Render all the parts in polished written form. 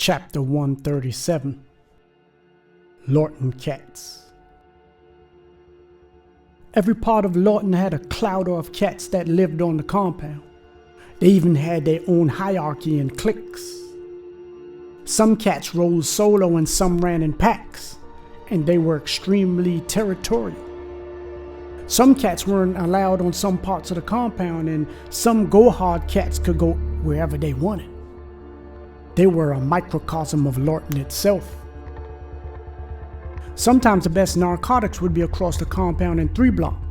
Chapter 137. Lorton Cats. Every part of Lorton had a clouder of cats that lived on the compound. They even had their own hierarchy and cliques. Some cats rolled solo and some ran in packs, and they were extremely territorial. Some cats weren't allowed on some parts of the compound, and some go-hard cats could go wherever they wanted. They were a microcosm of Lorton itself. Sometimes the best narcotics would be across the compound in 3 blocks.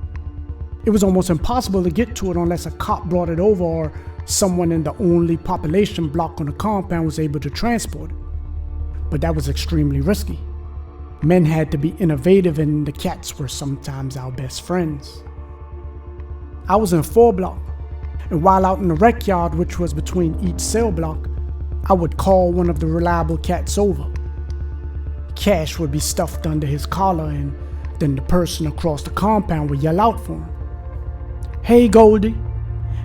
It was almost impossible to get to it unless a cop brought it over or someone in the only population block on the compound was able to transport it. But that was extremely risky. Men had to be innovative, and the cats were sometimes our best friends. I was in 4 block, and while out in the rec yard, which was between each cell block, I would call one of the reliable cats over. Cash would be stuffed under his collar, and then the person across the compound would yell out for him. "Hey Goldie,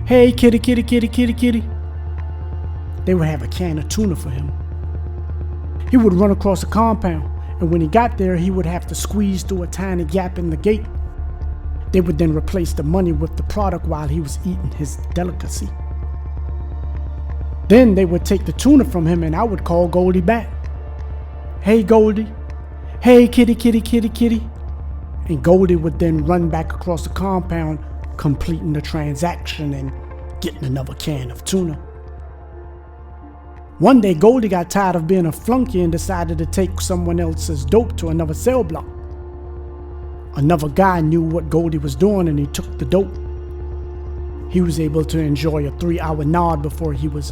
hey kitty kitty kitty kitty kitty." They would have a can of tuna for him. He would run across the compound, and when he got there he would have to squeeze through a tiny gap in the gate. They would then replace the money with the product while he was eating his delicacy. Then they would take the tuna from him, and I would call Goldie back. "Hey Goldie, hey kitty kitty kitty kitty." And Goldie would then run back across the compound, completing the transaction and getting another can of tuna. One day Goldie got tired of being a flunky and decided to take someone else's dope to another cell block. Another guy knew what Goldie was doing, and he took the dope. He was able to enjoy a 3-hour nod before he was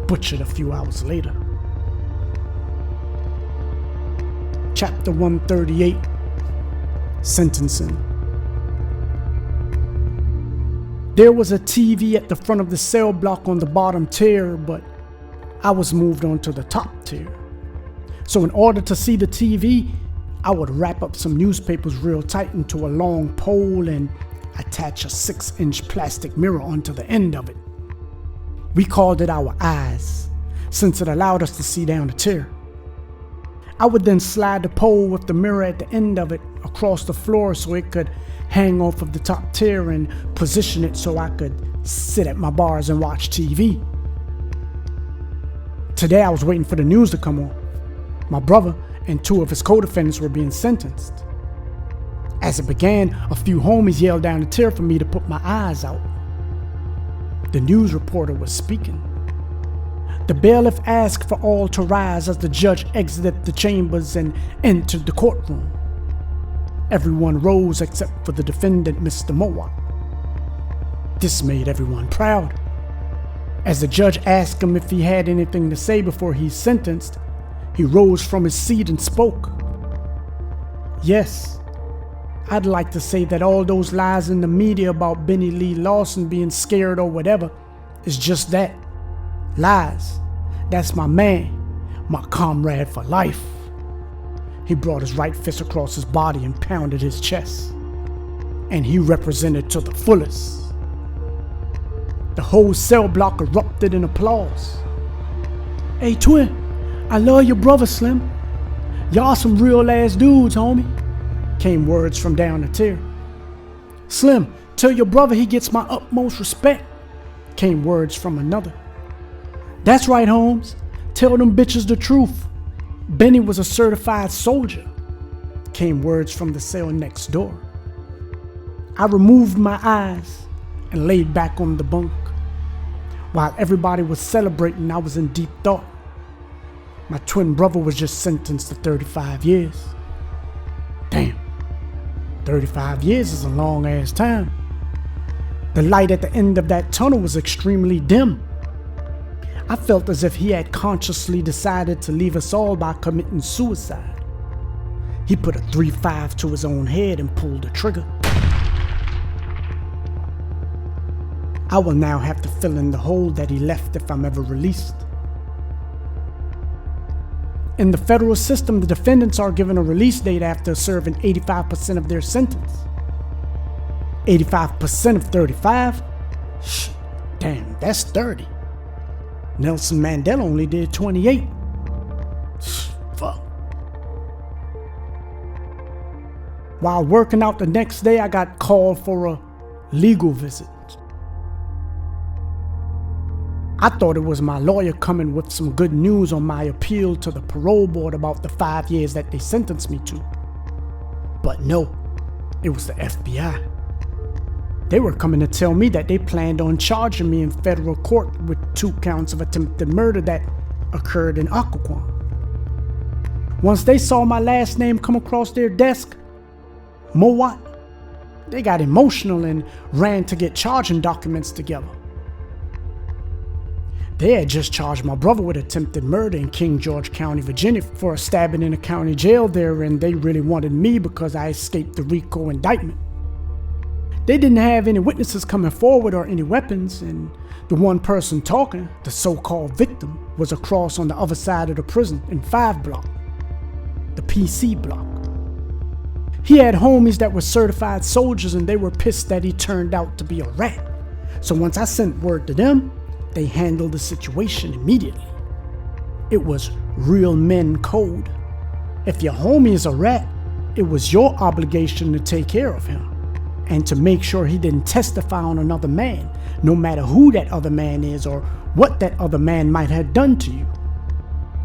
butchered a few hours later. Chapter 138. Sentencing. There was a TV at the front of the cell block on the bottom tier, but I was moved on to the top tier. So in order to see the TV, I would wrap up some newspapers real tight into a long pole and attach a 6-inch plastic mirror onto the end of it. We called it our eyes, since it allowed us to see down the tier. I would then slide the pole with the mirror at the end of it across the floor so it could hang off of the top tier, and position it so I could sit at my bars and watch TV. Today I was waiting for the news to come on. My brother and 2 of his co-defendants were being sentenced. As it began, a few homies yelled down the tier for me to put my eyes out. The news reporter was speaking. The bailiff asked for all to rise as the judge exited the chambers and entered the courtroom. Everyone rose except for the defendant, Mr. Mowatt. This made everyone proud. As the judge asked him if he had anything to say before he's sentenced, he rose from his seat and spoke. "Yes, I'd like to say that all those lies in the media about Benny Lee Lawson being scared or whatever is just that. Lies. That's my man, my comrade for life." He brought his right fist across his body and pounded his chest. And he represented to the fullest. The whole cell block erupted in applause. "Hey twin, I love your brother Slim. Y'all some real ass dudes, homie," came words from down the tier. "Slim, tell your brother he gets my utmost respect," came words from another. "That's right, Holmes. Tell them bitches the truth. Benny was a certified soldier," came words from the cell next door. I removed my eyes and laid back on the bunk. While everybody was celebrating, I was in deep thought. My twin brother was just sentenced to 35 years. Damn, 35 years is a long ass time. The light at the end of that tunnel was extremely dim. I felt as if he had consciously decided to leave us all by committing suicide. He put a 3-5 to his own head and pulled the trigger. I will now have to fill in the hole that he left if I'm ever released. In the federal system, the defendants are given a release date after serving 85% of their sentence. 85% of 35? Damn, that's 30. Nelson Mandela only did 28. While working out the next day, I got called for a legal visit. I thought it was my lawyer coming with some good news on my appeal to the parole board about the 5 years that they sentenced me to. But no, it was the FBI. They were coming to tell me that they planned on charging me in federal court with 2 counts of attempted murder that occurred in Occoquan. Once they saw my last name come across their desk, Mowatt, they got emotional and ran to get charging documents together. They had just charged my brother with attempted murder in King George County, Virginia for a stabbing in a county jail there, and they really wanted me because I escaped the RICO indictment. They didn't have any witnesses coming forward or any weapons, and the one person talking, the so-called victim, was across on the other side of the prison in 5 block, the PC block. He had homies that were certified soldiers, and they were pissed that he turned out to be a rat. So once I sent word to them, they handled the situation immediately. It was real men code. If your homie is a rat, it was your obligation to take care of him and to make sure he didn't testify on another man, no matter who that other man is or what that other man might have done to you.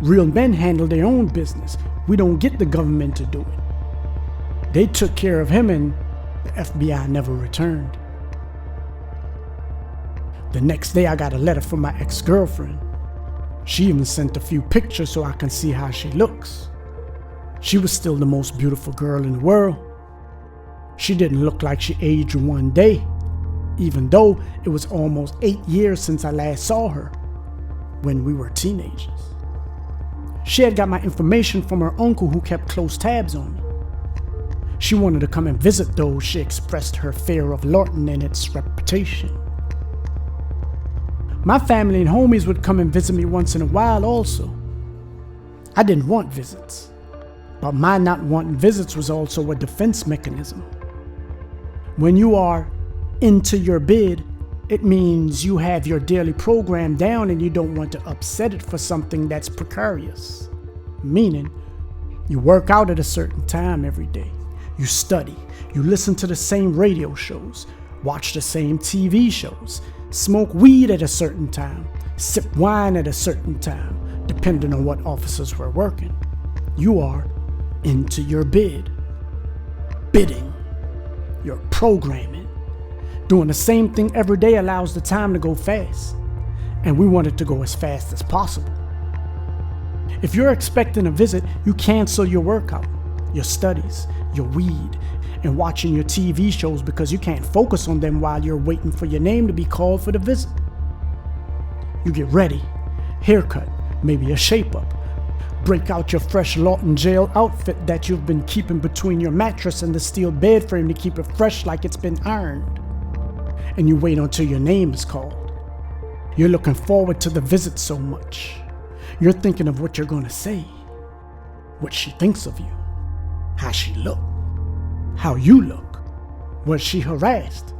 Real men handle their own business. We don't get the government to do it. They took care of him, and the FBI never returned. The next day I got a letter from my ex-girlfriend. She even sent a few pictures so I can see how she looks. She was still the most beautiful girl in the world. She didn't look like she aged 1 day, even though it was almost 8 years since I last saw her, when we were teenagers. She had got my information from her uncle who kept close tabs on me. She wanted to come and visit, though she expressed her fear of Lorton and its reputation. My family and homies would come and visit me once in a while also. I didn't want visits, but my not wanting visits was also a defense mechanism. When you are into your bid, it means you have your daily program down and you don't want to upset it for something that's precarious. Meaning, you work out at a certain time every day. You study, you listen to the same radio shows, watch the same TV shows, smoke weed at a certain time, sip wine at a certain time, depending on what officers were working. You are into your bid. Bidding. You're programming. Doing the same thing every day allows the time to go fast, and we want it to go as fast as possible. If you're expecting a visit, you cancel your workout, your studies, your weed, and watching your TV shows because you can't focus on them while you're waiting for your name to be called for the visit. You get ready, haircut, maybe a shape-up, break out your fresh Lorton jail outfit that you've been keeping between your mattress and the steel bed frame to keep it fresh like it's been ironed. And you wait until your name is called. You're looking forward to the visit so much. You're thinking of what you're going to say, what she thinks of you, how she looked, how you look. Was she harassed?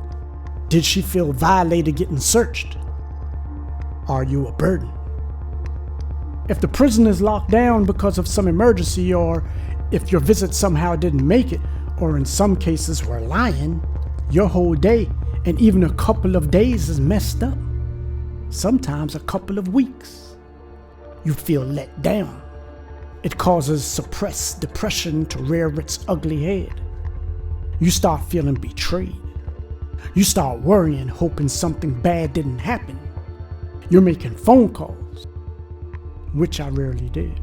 Did she feel violated getting searched? Are you a burden? If the prison is locked down because of some emergency, or if your visit somehow didn't make it, or in some cases were lying, your whole day and even a couple of days is messed up. Sometimes a couple of weeks. You feel let down. It causes suppressed depression to rear its ugly head. You start feeling betrayed. You start worrying, hoping something bad didn't happen. You're making phone calls, which I rarely did.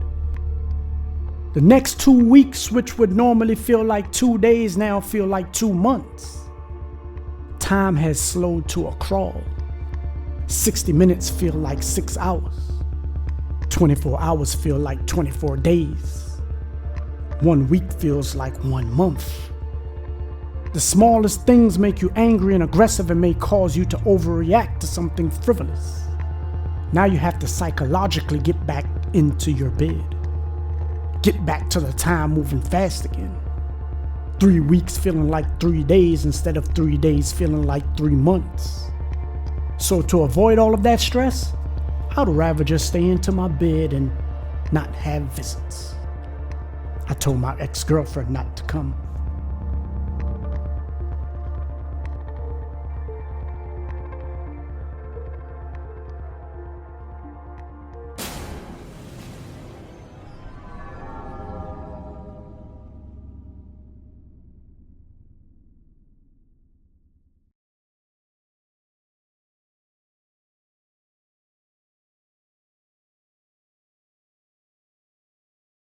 The next 2 weeks, which would normally feel like 2 days, now feel like 2 months. Time has slowed to a crawl. 60 minutes feel like 6 hours. 24 hours feel like 24 days. 1 week feels like 1 month. The smallest things make you angry and aggressive and may cause you to overreact to something frivolous. Now you have to psychologically get back into your bed. Get back to the time moving fast again. 3 weeks feeling like 3 days instead of 3 days feeling like 3 months. So to avoid all of that stress, I'd rather just stay into my bed and not have visits. I told my ex-girlfriend not to come.